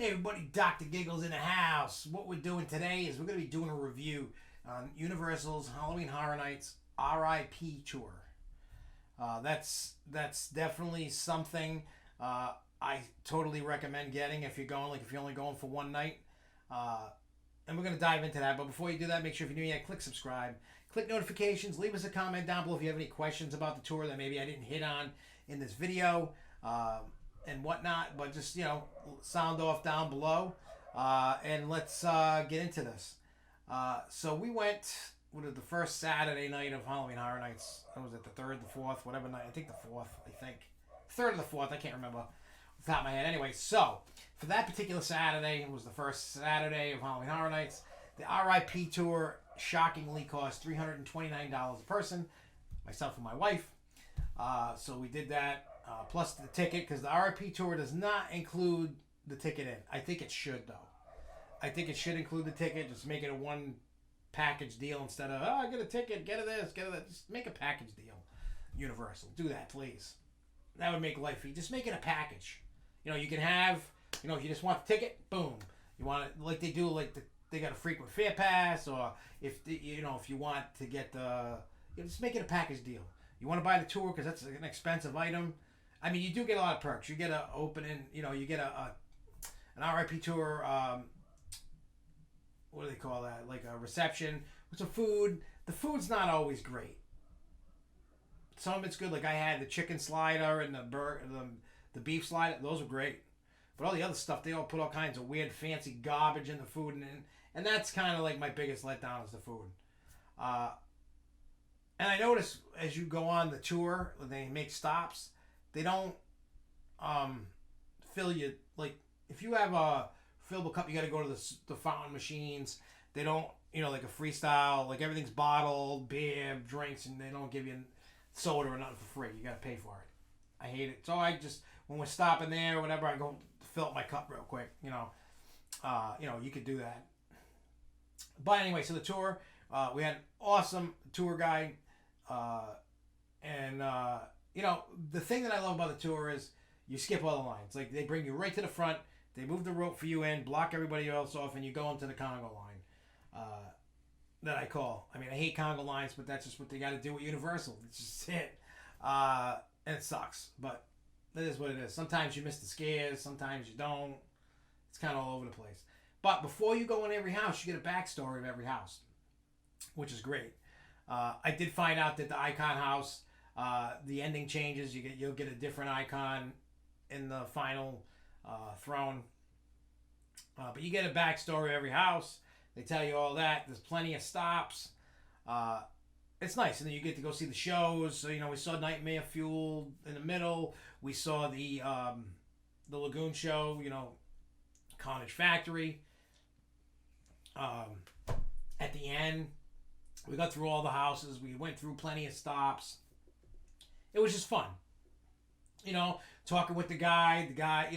Hey everybody, Dr. Giggles in the house. What we're doing today is we're going to be doing a review on Universal's Halloween Horror Nights RIP tour. That's definitely something I totally recommend getting if you're going, like if you're only going for one night. And we're going to dive into that. But before you do that, make sure if you're new yet, click subscribe, click notifications, leave us a comment down below if you have any questions about the tour that maybe I didn't hit on in this video. And whatnot, but just, sound off down below, and let's get into this. So we went with the first Saturday night of Halloween Horror Nights. Was it the third, the fourth, whatever night? I think the fourth. I think third or the fourth. I can't remember off the top of my head. Anyway, so for that particular Saturday, it was the first Saturday of Halloween Horror Nights. The RIP tour shockingly cost $329 a person, myself and my wife. So we did that. Plus the ticket, because the RIP tour does not include the ticket in. I think it should, though. I think it should include the ticket. Just make it a one package deal instead of, get a ticket, get a this, get a that. Just make a package deal. Universal. Do that, please. That would make life easy. Just make it a package. You can have, if you just want the ticket, boom. You want it like they do, they got a frequent fair pass, or if you want to get just make it a package deal. You want to buy the tour because that's an expensive item. I mean, you do get a lot of perks. You get an opening, you get an RIP tour, what do they call that? Like a reception with some food. The food's not always great. Some of it's good. Like I had the chicken slider and the beef slider. Those were great. But all the other stuff, they all put all kinds of weird, fancy garbage in the food. And that's kind of like my biggest letdown is the food. And I notice as you go on the tour, when they make stops, they don't fill you, like if you have a fillable cup, you got to go to the fountain machines. They don't, like a freestyle, like everything's bottled, beer, drinks, and they don't give you soda or nothing for free. You got to pay for it. I hate it. So I just, when we're stopping there or whatever, I go fill up my cup real quick. You could do that. But anyway, so the tour, we had an awesome tour guide, and the thing that I love about the tour is you skip all the lines. Like they bring you right to the front, they move the rope for you in, block everybody else off, and you go into the Congo line. That I call. I mean, I hate Congo lines, but that's just what they got to do with Universal. It's just it. And it sucks, but that is what it is. Sometimes you miss the scares, sometimes you don't. It's kind of all over the place. But before you go in every house, you get a backstory of every house, which is great. I did find out that the Icon house, the ending changes. You'll get a different icon in the final throne. But you get a backstory of every house. They tell you all that. There's plenty of stops. It's nice. And then you get to go see the shows. So, we saw Nightmare Fuel in the middle. We saw the Lagoon show, Carnage Factory. At the end, we got through all the houses. We went through plenty of stops. It was just fun. Talking with the guy. The guy,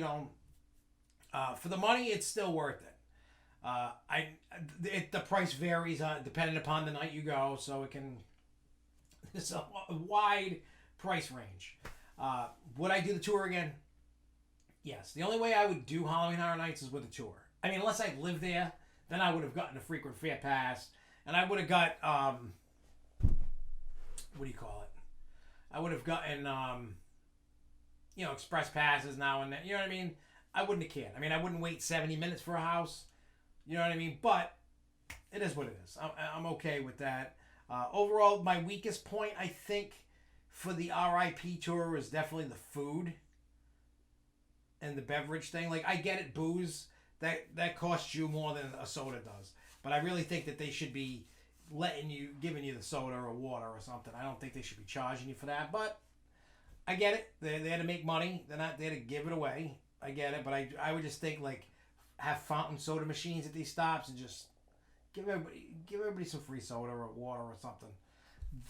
for the money, it's still worth it. The price varies depending upon the night you go, so it's a wide price range. Would I do the tour again? Yes. The only way I would do Halloween Horror Nights is with a tour. I mean, unless I lived there, then I would have gotten a frequent fair pass, and I would have got what do you call it? I would have gotten express passes now and then. You know what I mean? I wouldn't have cared. I mean, I wouldn't wait 70 minutes for a house. You know what I mean? But it is what it is. I'm okay with that. Overall, my weakest point, I think, for the RIP tour is definitely the food and the beverage thing. Like, I get it, booze, that costs you more than a soda does. But I really think that they should be giving you the soda or water or something. I don't think they should be charging you for that. But I get it. They're there to make money. They're not there to give it away. I get it. But I would just think, like, have fountain soda machines at these stops and just give everybody some free soda or water or something.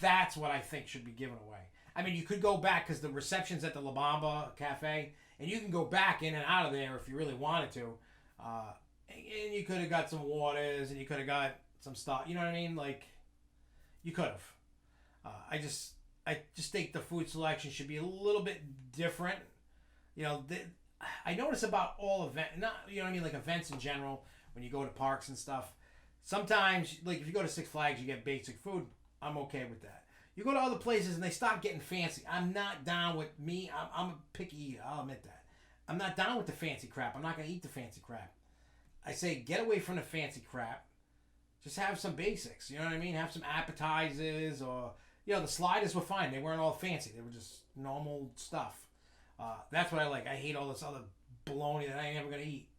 That's what I think should be given away. I mean, you could go back because the reception's at the La Bamba Cafe, and you can go back in and out of there if you really wanted to. And you could have got some waters, and you could have got some stuff. You know what I mean? Like, you could have. I just think the food selection should be a little bit different. I notice about all not you know what I mean, like events in general. When you go to parks and stuff, sometimes like if you go to Six Flags, you get basic food. I'm okay with that. You go to other places and they start getting fancy. I'm not down with me. I'm a picky eater. I'll admit that. I'm not down with the fancy crap. I'm not gonna eat the fancy crap. I say get away from the fancy crap. Just have some basics. You know what I mean? Have some appetizers or the sliders were fine. They weren't all fancy. They were just normal stuff. That's what I like. I hate all this other baloney that I ain't never gonna eat.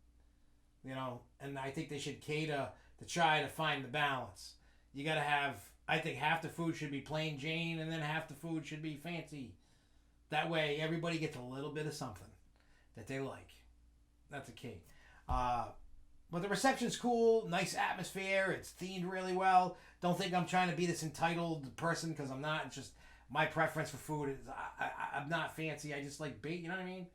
And I think they should cater to try to find the balance. You gotta have. I think half the food should be plain Jane, and then half the food should be fancy. That way, everybody gets a little bit of something that they like. That's a key. But the reception's cool, nice atmosphere. It's themed really well. Don't think I'm trying to be this entitled person because I'm not. It's just my preference for food is I'm not fancy. I just like bait. You know what I mean?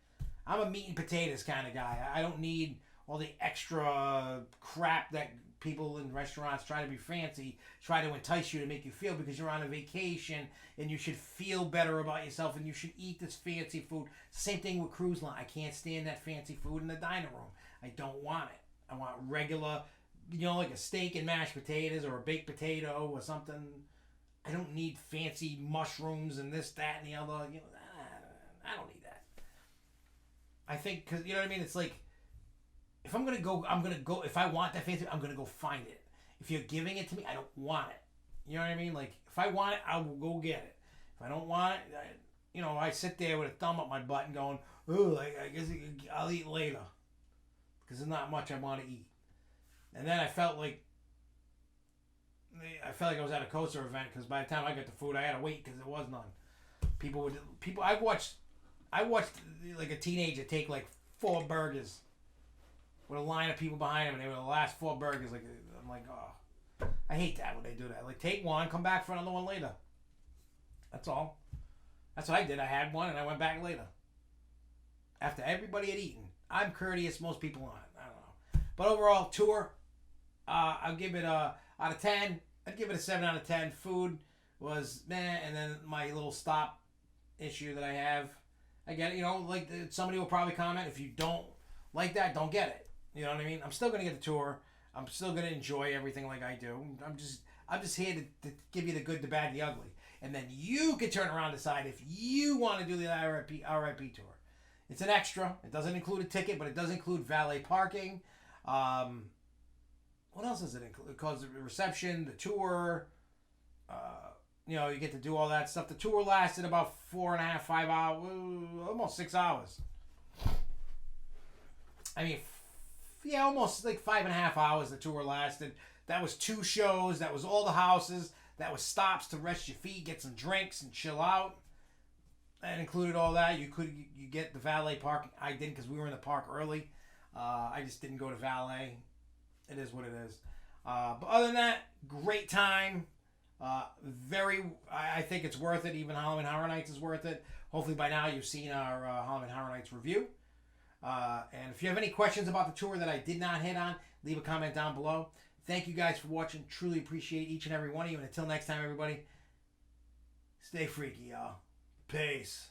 I'm a meat and potatoes kind of guy. I don't need all the extra crap that people in restaurants try to be fancy, try to entice you to make you feel because you're on a vacation and you should feel better about yourself and you should eat this fancy food. Same thing with cruise line. I can't stand that fancy food in the dining room. I don't want it. I want regular, like a steak and mashed potatoes or a baked potato or something. I don't need fancy mushrooms and this, that, and the other. I don't need that. I think, because, you know what I mean? It's like, if I'm going to go, I'm going to go. If I want that fancy, I'm going to go find it. If you're giving it to me, I don't want it. You know what I mean? Like, if I want it, I will go get it. If I don't want it, I sit there with a thumb up my butt and going, oh, I guess I'll eat later. Because there's not much I want to eat. And then I felt like I was at a coaster event because by the time I got the food, I had to wait because there was none. I watched like a teenager take like 4 burgers with a line of people behind him, and they were the last 4 burgers. Like, I'm like, oh, I hate that when they do that. Like, take one, come back for another one later. That's all. That's what I did. I had one, and I went back later. After everybody had eaten. I'm courteous. Most people aren't. I don't know. But overall, tour, I'll give it a out of 10. I'd give it a 7 out of 10. Food was meh, and then my little stop issue that I have. I get it. Like somebody will probably comment, if you don't like that, don't get it. You know what I mean? I'm still gonna get the tour. I'm still gonna enjoy everything like I do. I'm just here to give you the good, the bad, the ugly, and then you can turn around and decide if you want to do the RIP tour. It's an extra. It doesn't include a ticket, but it does include valet parking. What else does it include? It includes the reception, the tour. You get to do all that stuff. The tour lasted about 4.5, 5 hours, almost 6 hours. I mean, almost like 5.5 hours the tour lasted. That was 2 shows. That was all the houses. That was stops to rest your feet, get some drinks, and chill out. That included all that. You get the valet parking. I didn't because we were in the park early. I just didn't go to valet. It is what it is. But other than that, great time. I think it's worth it. Even Halloween Horror Nights is worth it. Hopefully by now you've seen our Halloween Horror Nights review. And if you have any questions about the tour that I did not hit on, leave a comment down below. Thank you guys for watching. Truly appreciate each and every one of you. And until next time, everybody, stay freaky, y'all. Peace.